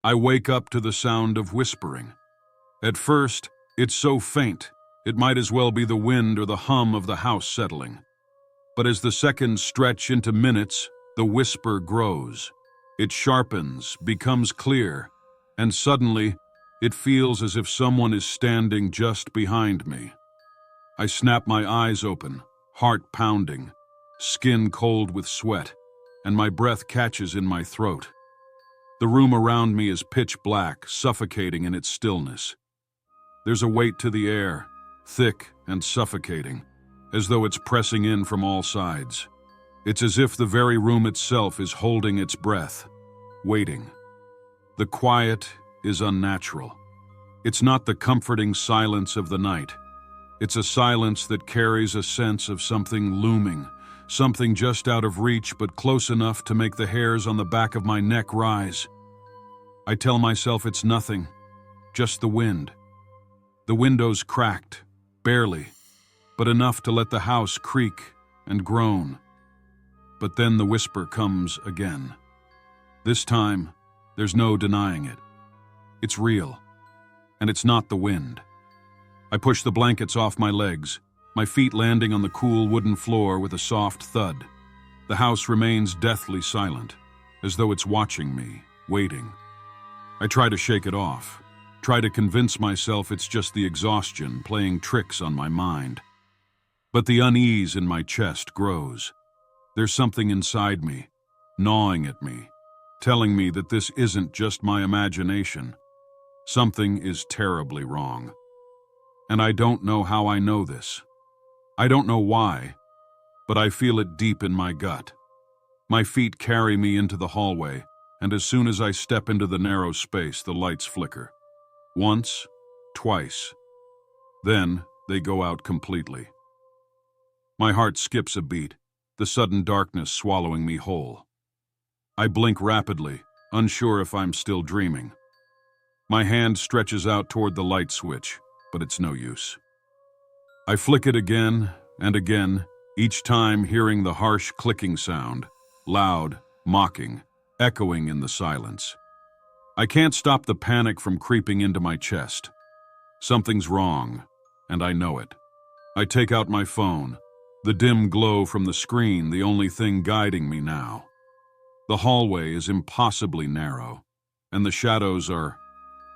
I wake up to the sound of whispering. At first, it's so faint, it might as well be the wind or the hum of the house settling. But as the seconds stretch into minutes, the whisper grows. It sharpens, becomes clear, and suddenly, it feels as if someone is standing just behind me. I snap my eyes open, heart pounding, skin cold with sweat, and my breath catches in my throat. The room around me is pitch black, suffocating in its stillness. There's a weight to the air, thick and suffocating, as though it's pressing in from all sides. It's as if the very room itself is holding its breath, waiting. The quiet is unnatural. It's not the comforting silence of the night. It's a silence that carries a sense of something looming, something just out of reach but close enough to make the hairs on the back of my neck rise. I tell myself it's nothing, just the wind. The window's cracked, barely, but enough to let the house creak and groan. But then the whisper comes again. This time, there's no denying it. It's real, and it's not the wind. I push the blankets off my legs, my feet landing on the cool wooden floor with a soft thud. The house remains deathly silent, as though it's watching me, waiting. I try to shake it off, try to convince myself it's just the exhaustion playing tricks on my mind. But the unease in my chest grows. There's something inside me, gnawing at me, telling me that this isn't just my imagination. Something is terribly wrong. And I don't know how I know this. I don't know why, but I feel it deep in my gut. My feet carry me into the hallway, and as soon as I step into the narrow space, the lights flicker. Once, twice. Then they go out completely. My heart skips a beat, the sudden darkness swallowing me whole. I blink rapidly, unsure if I'm still dreaming. My hand stretches out toward the light switch, but it's no use. I flick it again and again, each time hearing the harsh clicking sound, loud, mocking, echoing in the silence. I can't stop the panic from creeping into my chest. Something's wrong, and I know it. I take out my phone, the dim glow from the screen the only thing guiding me now. The hallway is impossibly narrow, and the shadows are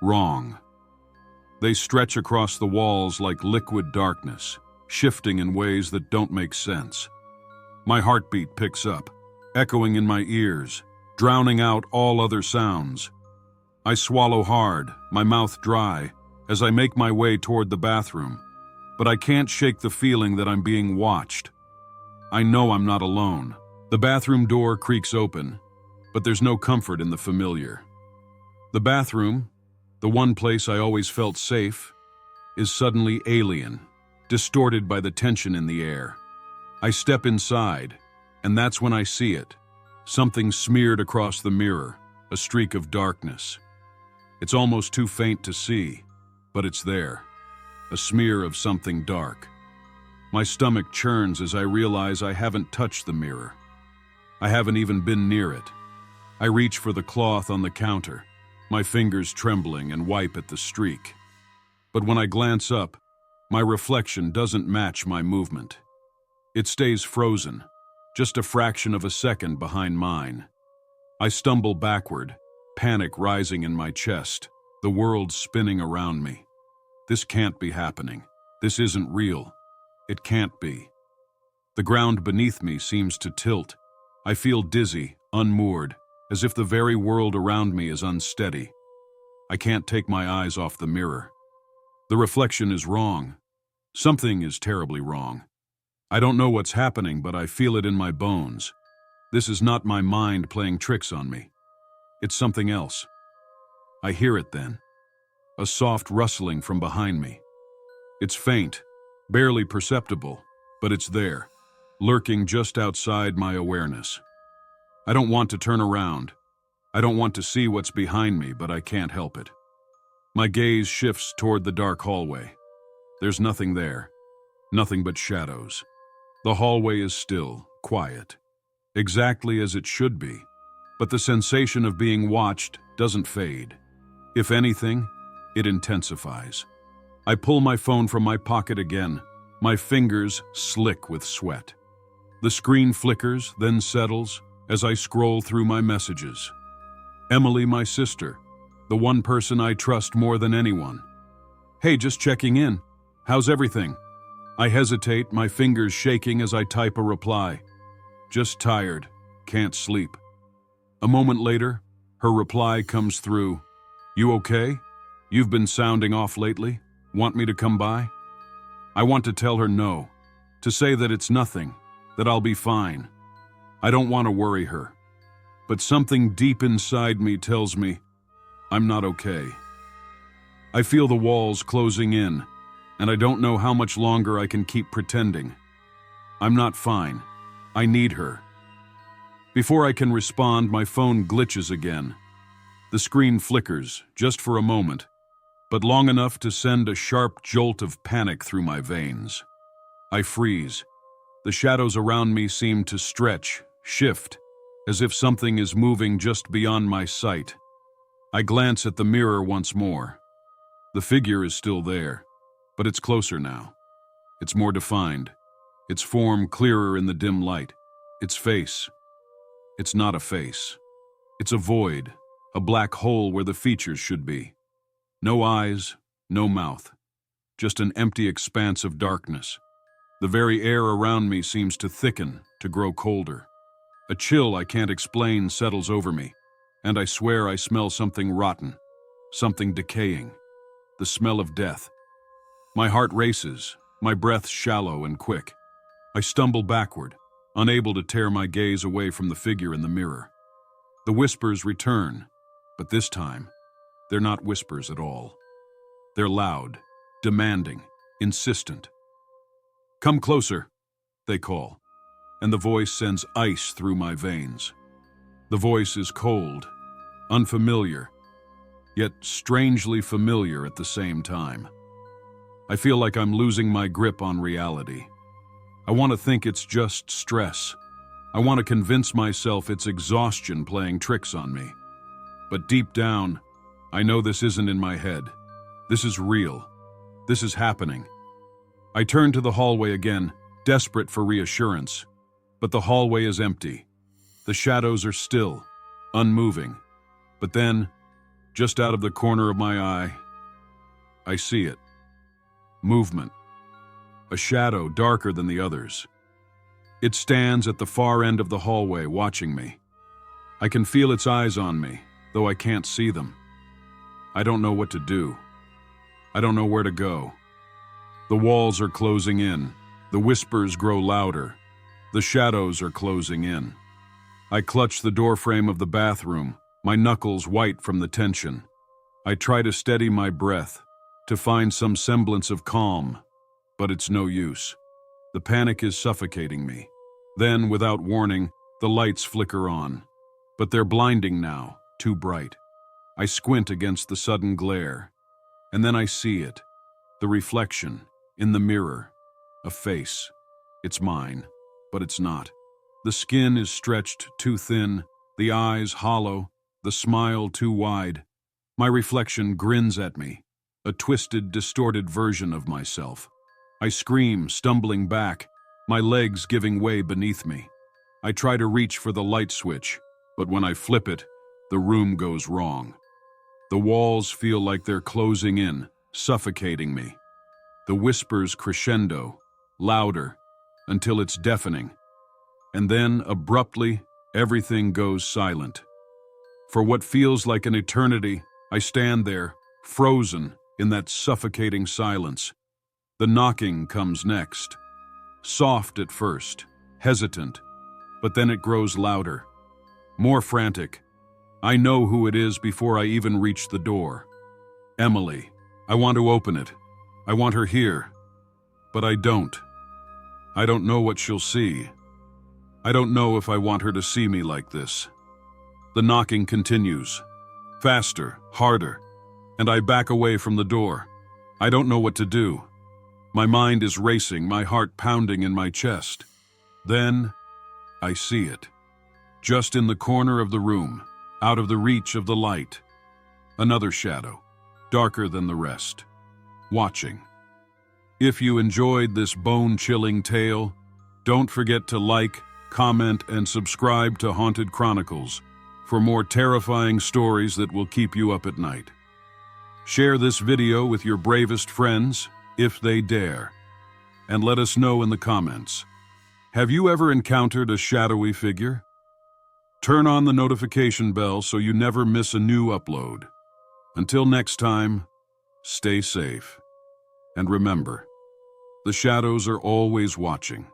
wrong. They stretch across the walls like liquid darkness, shifting in ways that don't make sense. My heartbeat picks up, echoing in my ears, drowning out all other sounds. I swallow hard, my mouth dry, as I make my way toward the bathroom, but I can't shake the feeling that I'm being watched. I know I'm not alone. The bathroom door creaks open, but there's no comfort in the familiar. The bathroom, the one place I always felt safe, is suddenly alien, distorted by the tension in the air. I step inside, and that's when I see it. Something smeared across the mirror, a streak of darkness. It's almost too faint to see, but it's there. A smear of something dark. My stomach churns as I realize I haven't touched the mirror. I haven't even been near it. I reach for the cloth on the counter, my fingers trembling, and wipe at the streak. But when I glance up, my reflection doesn't match my movement. It stays frozen, just a fraction of a second behind mine. I stumble backward, panic rising in my chest, the world spinning around me. This can't be happening. This isn't real. It can't be. The ground beneath me seems to tilt. I feel dizzy, unmoored, as if the very world around me is unsteady. I can't take my eyes off the mirror. The reflection is wrong. Something is terribly wrong. I don't know what's happening, but I feel it in my bones. This is not my mind playing tricks on me. It's something else. I hear it then. A soft rustling from behind me. It's faint, barely perceptible, but it's there, lurking just outside my awareness. I don't want to turn around. I don't want to see what's behind me, but I can't help it. My gaze shifts toward the dark hallway. There's nothing there, nothing but shadows. The hallway is still, quiet, exactly as it should be. But the sensation of being watched doesn't fade. If anything, it intensifies. I pull my phone from my pocket again, my fingers slick with sweat. The screen flickers, then settles as I scroll through my messages. Emily, my sister, the one person I trust more than anyone. Hey, just checking in. How's everything? I hesitate, my fingers shaking as I type a reply. Just tired, can't sleep. A moment later, her reply comes through. You okay? You've been sounding off lately? Want me to come by? I want to tell her no, to say that it's nothing, that I'll be fine. I don't want to worry her. But something deep inside me tells me I'm not okay. I feel the walls closing in, and I don't know how much longer I can keep pretending. I'm not fine. I need her. Before I can respond, my phone glitches again. The screen flickers, just for a moment, but long enough to send a sharp jolt of panic through my veins. I freeze. The shadows around me seem to stretch, shift, as if something is moving just beyond my sight. I glance at the mirror once more. The figure is still there, but it's closer now. It's more defined, its form clearer in the dim light. Its face. It's not a face. It's a void, a black hole where the features should be. No eyes, no mouth, just an empty expanse of darkness. The very air around me seems to thicken, to grow colder. A chill I can't explain settles over me, and I swear I smell something rotten, something decaying, the smell of death. My heart races, my breath shallow and quick. I stumble backward, unable to tear my gaze away from the figure in the mirror. The whispers return, but this time, they're not whispers at all. They're loud, demanding, insistent. Come closer, they call, and the voice sends ice through my veins. The voice is cold, unfamiliar, yet strangely familiar at the same time. I feel like I'm losing my grip on reality. I want to think it's just stress. I want to convince myself it's exhaustion playing tricks on me. But deep down, I know this isn't in my head. This is real. This is happening. I turn to the hallway again, desperate for reassurance. But the hallway is empty. The shadows are still, unmoving. But then, just out of the corner of my eye, I see it. Movement. A shadow darker than the others. It stands at the far end of the hallway, watching me. I can feel its eyes on me, though I can't see them. I don't know what to do. I don't know where to go. The walls are closing in. The whispers grow louder. The shadows are closing in. I clutch the doorframe of the bathroom, my knuckles white from the tension. I try to steady my breath, to find some semblance of calm, but it's no use. The panic is suffocating me. Then, without warning, the lights flicker on. But they're blinding now, too bright. I squint against the sudden glare, and then I see it. The reflection, in the mirror. A face. It's mine, but it's not. The skin is stretched too thin, the eyes hollow, the smile too wide. My reflection grins at me, a twisted, distorted version of myself. I scream, stumbling back, my legs giving way beneath me. I try to reach for the light switch, but when I flip it, the room goes wrong. The walls feel like they're closing in, suffocating me. The whispers crescendo, louder, until it's deafening. And then, abruptly, everything goes silent. For what feels like an eternity, I stand there, frozen in that suffocating silence. The knocking comes next. Soft at first, hesitant, but then it grows louder. More frantic. I know who it is before I even reach the door. Emily. I want to open it. I want her here. But I don't. I don't know what she'll see. I don't know if I want her to see me like this. The knocking continues. Faster, harder, and I back away from the door. I don't know what to do. My mind is racing, my heart pounding in my chest. Then, I see it. just in the corner of the room, out of the reach of the light. Another shadow, darker than the rest, watching. If you enjoyed this bone-chilling tale, don't forget to like, comment, and subscribe to Haunted Chronicles for more terrifying stories that will keep you up at night. Share this video with your bravest friends, if they dare, and let us know in the comments. Have you ever encountered a shadowy figure? Turn on the notification bell so you never miss a new upload. Until next time, stay safe. And remember, the shadows are always watching.